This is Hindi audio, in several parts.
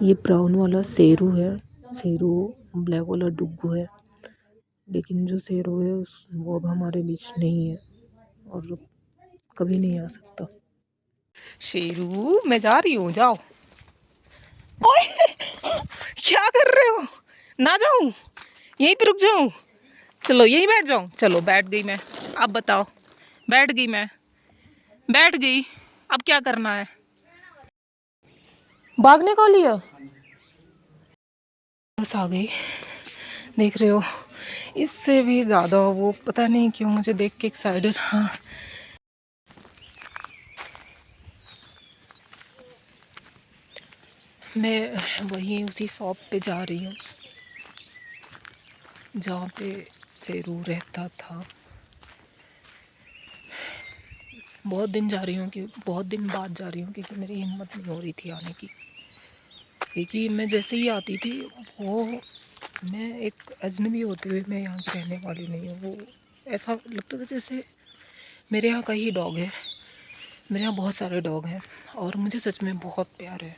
ये ब्राउन वाला शेरू है। शेरू ब्लैक वाला डुग्गू है। लेकिन जो शेरू है वो अब हमारे बीच नहीं है और कभी नहीं आ सकता। शेरू मैं जा रही हूँ, जाओ। ओए क्या कर रहे हो? ना जाऊं, यहीं पे रुक जाऊं? चलो यहीं बैठ जाऊं। चलो बैठ गई मैं। अब बताओ, बैठ गई मैं, बैठ गई। अब क्या करना है? भागने को लिया? बस आ गई। देख रहे हो, इससे भी ज़्यादा वो पता नहीं क्यों मुझे देख के एक्साइटेड। हाँ, मैं वहीं उसी शॉप पे जा रही हूँ जहाँ पे शेरू रहता था। बहुत दिन जा रही हूँ, कि बहुत दिन बाद जा रही हूँ, क्योंकि मेरी हिम्मत नहीं हो रही थी आने की। क्योंकि मैं जैसे ही आती थी वो, मैं एक अजनबी होते हुए मैं यहाँ की रहने वाली नहीं हूँ, वो ऐसा लगता था जैसे मेरे यहाँ का ही डॉग है। मेरे यहाँ बहुत सारे डॉग हैं और मुझे सच में बहुत प्यार है।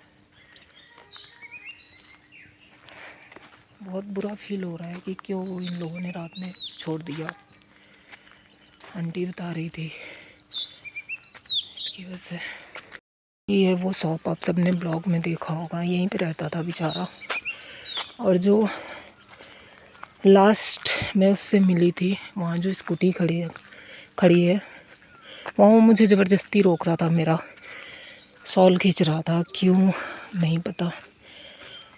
बहुत बुरा फील हो रहा है कि क्यों इन लोगों ने रात में छोड़ दिया। आंटी बता रही थी इसकी वजह से। ये वो शॉप आप सबने ब्लॉग में देखा होगा, यहीं पे रहता था बेचारा। और जो लास्ट मैं उससे मिली थी, वहाँ जो स्कूटी खड़ी है वहाँ वो मुझे ज़बरदस्ती रोक रहा था, मेरा शॉल खींच रहा था, क्यों नहीं पता।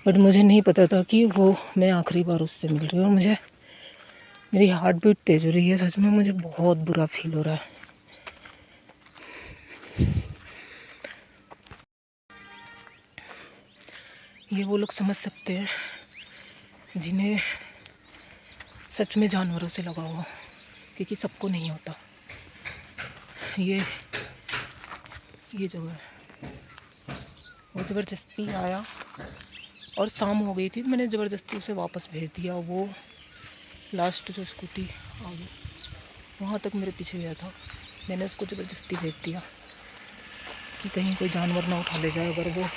बट मुझे नहीं पता था कि वो मैं आखिरी बार उससे मिल रही हूँ। और मुझे, मेरी हार्ट बीट तेज़ हो रही है। सच में मुझे बहुत बुरा फील हो रहा है। ये वो लोग समझ सकते हैं जिन्हें सच में जानवरों से लगा हुआ, क्योंकि सबको नहीं होता। ये जगह है। वो ज़बरदस्ती आया और शाम हो गई थी, मैंने ज़बरदस्ती उसे वापस भेज दिया। वो लास्ट जो स्कूटी आ गई वहाँ तक मेरे पीछे गया था, मैंने उसको ज़बरदस्ती भेज दिया कि कहीं कोई जानवर ना उठा ले जाए। अगर वो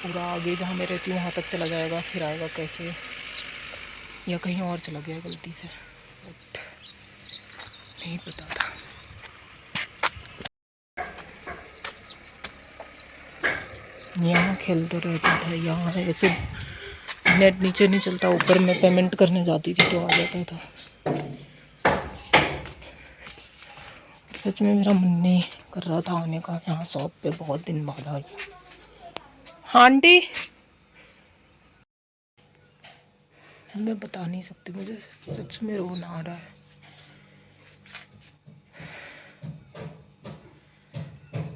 पूरा आगे जहाँ मैं रहती हूँ वहाँ तक चला जाएगा, फिर आएगा कैसे, या कहीं और चला गया गलती से, बट नहीं पता था। यहाँ खेलते रहता था, यहाँ ऐसे नेट नीचे नहीं चलता, ऊपर मैं पेमेंट करने जाती थी तो आ जाता था। सच में मेरा मन नहीं कर रहा था आने का यहाँ शॉप पे, बहुत दिन बाद आई। हाँ आंटी, मैं बता नहीं सकती, मुझे सच में रोना आ रहा है।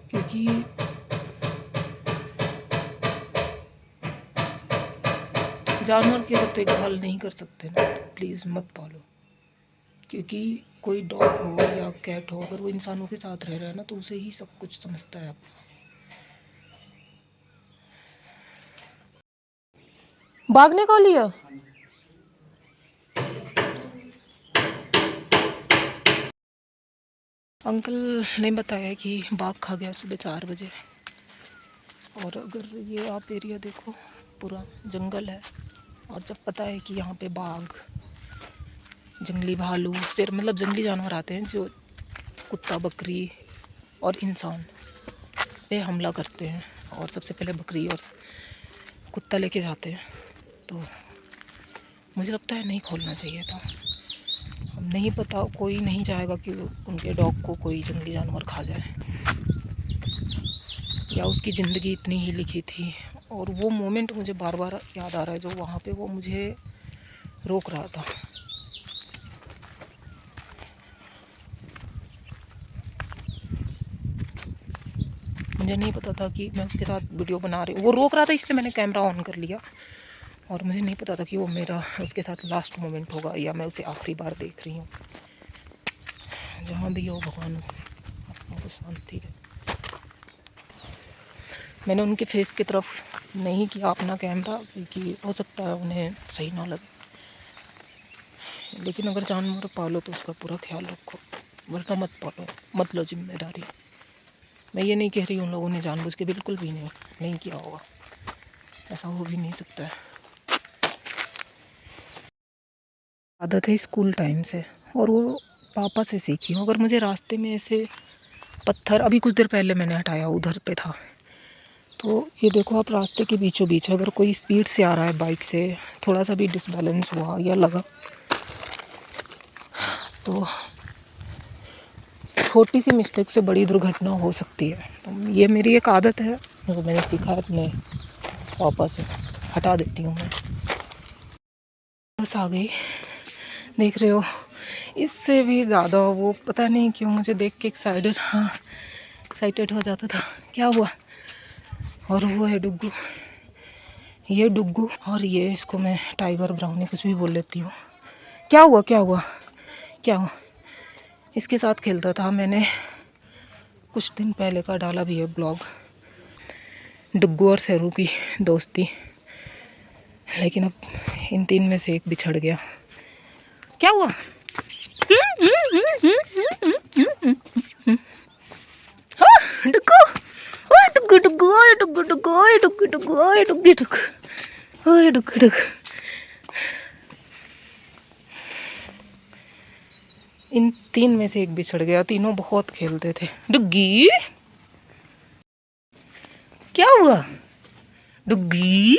क्योंकि जानवर की अगर देखभाल नहीं कर सकते ना तो प्लीज़ मत पालो। क्योंकि कोई डॉग हो या कैट हो, अगर वो इंसानों के साथ रह रहा है ना तो उसे ही सब कुछ समझता है। आप भागने को लिया? अंकल ने बताया कि बाघ खा गया सुबह 4 बजे। और अगर ये आप एरिया देखो, पूरा जंगल है। और जब पता है कि यहाँ पे बाघ, जंगली भालू, शेर, मतलब जंगली जानवर आते हैं जो कुत्ता, बकरी और इंसान पे हमला करते हैं, और सबसे पहले बकरी और कुत्ता लेके जाते हैं, तो मुझे लगता है नहीं खोलना चाहिए था। अब नहीं पता, कोई नहीं चाहेगा कि उनके डॉग को कोई जंगली जानवर खा जाए, या उसकी ज़िंदगी इतनी ही लिखी थी। और वो मोमेंट मुझे बार बार याद आ रहा है, जो वहाँ पे वो मुझे रोक रहा था। मुझे नहीं पता था कि मैं उसके साथ वीडियो बना रही हूँ, वो रोक रहा था इसलिए मैंने कैमरा ऑन कर लिया। और मुझे नहीं पता था कि वो मेरा उसके साथ लास्ट मोमेंट होगा, या मैं उसे आखिरी बार देख रही हूँ। जहाँ भी हो, भगवान आत्मा को शांति है। मैंने उनके फेस की तरफ नहीं किया अपना कैमरा, क्योंकि हो सकता है उन्हें सही ना लगे। लेकिन अगर जानवर पालो तो उसका पूरा ख्याल रखो, वरना मत पालो, मत लो जिम्मेदारी। मैं ये नहीं कह रही उन लोगों ने जानबूझ के, बिल्कुल भी नहीं किया होगा। ऐसा हो भी नहीं सकता है। आदत है स्कूल टाइम से, और वो पापा से सीखी हूँ। अगर मुझे रास्ते में ऐसे पत्थर, अभी कुछ देर पहले मैंने हटाया, उधर पे था, तो ये देखो आप, रास्ते के बीचों बीच अगर कोई स्पीड से आ रहा है बाइक से, थोड़ा सा भी डिसबैलेंस हुआ या लगा, तो छोटी सी मिस्टेक से बड़ी दुर्घटना हो सकती है। तो ये मेरी एक आदत है जो मैंने सीखा है अपने पापा से, हटा देती हूँ मैं। बस आ गई, देख रहे हो। इससे भी ज़्यादा वो पता नहीं क्यों मुझे देख के एक्साइटेड हो जाता था। क्या हुआ? और वो है डुग्गू, ये डुग्गू, और ये इसको मैं टाइगर ब्राउनी कुछ भी बोल लेती हूँ। क्या हुआ क्या हुआ क्या हुआ? इसके साथ खेलता था, मैंने कुछ दिन पहले का डाला भी है ब्लॉग, डुग्गू और सरू की दोस्ती। लेकिन अब इन तीन में से एक बिछड़ गया। क्या हुआ? हाँ, डुग्गू, ओए डुग्गू डुग्गू, ओए डुग्गू डुग्गू, ओए डुग्गू डुग्गू, ओए डुग्गू डुग्गू, ओए डुग्गू डुग्गू। इन तीन में से एक बिछड़ गया। तीनों बहुत खेलते थे। डुग्गी, क्या हुआ? डुग्गी।